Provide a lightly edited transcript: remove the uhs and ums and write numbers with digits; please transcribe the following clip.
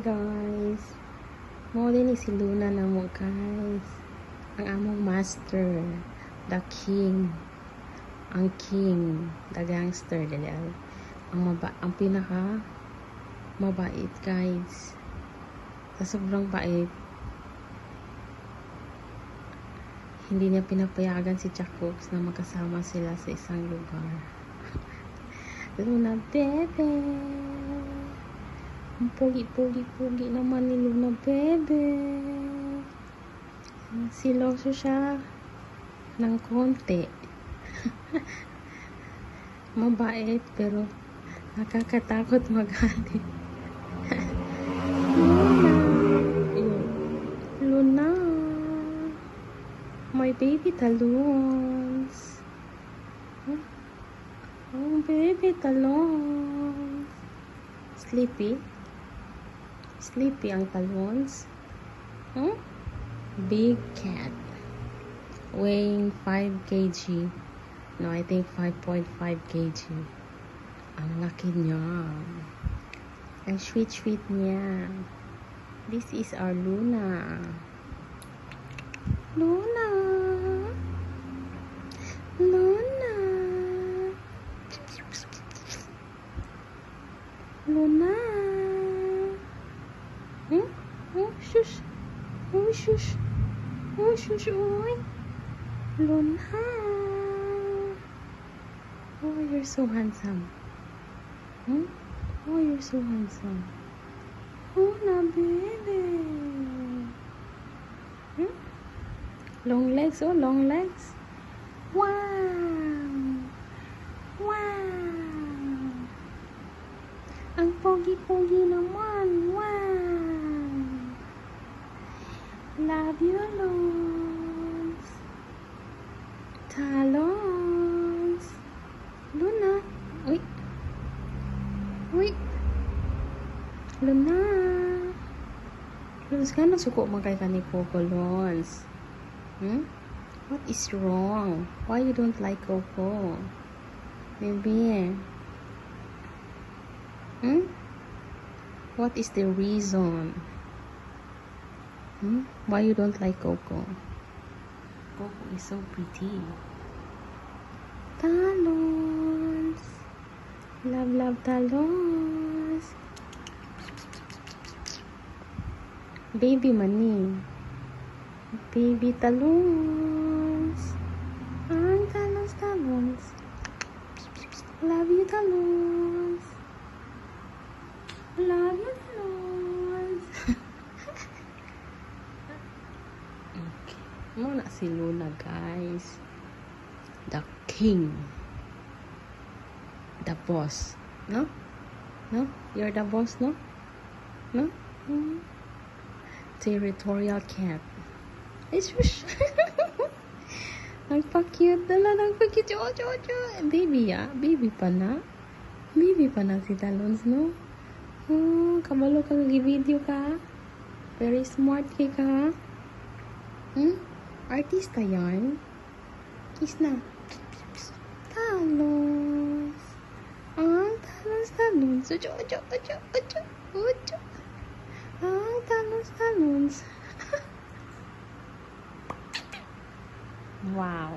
guys. Mo din si Luna na mo guys. Ang among master, the king. Ang king, the gangster dali ang pinaka mabait guys. Sa sobrang bait, hindi niya pinapayagan si Chacooks na magkasama sila sa isang lugar. Luna bebe. Ang pogi naman ni Luna bebe. Siloso siya ng konti. Mabait pero nakakatakot mag-hali. Luna, my baby talons. Oh, baby talons. Sleepy ang talons. Big cat. Weighing 5 kg. No, I think 5.5 kg. Ang laki niya. Ang sweet niya. This is our Luna. Luna. Luna. Luna. Oh, shush. Oh, shush. Oh, shush. Oy. Luna. Oh, you're so handsome. Oh, you're so handsome. Oh, na baby. Long legs. Oh, long legs. Wow. Ang pogi naman. Wow. Love you, Lons. Talons. Luna. Uy. Luna. Lons ka na suko magkay ka ni Coco, Lons. What is wrong? Why you don't like Coco? Baby. What is the reason? Why you don't like Coco? Coco is so pretty. Talons. Love talons. Baby mani. Baby talons. Ang talons. Love you talons. Love you talons. Okay. Muna si Luna guys. The king. The boss. No? You're the boss, no? Territorial cat. Shush. Nagpa-cute na. Nagpa-cute. Baby baby pa na si Talons, no? Kabalo ka video ka. Very smart ka. Artista yan. Kiss na. Talons. Talons. Talons. Wow.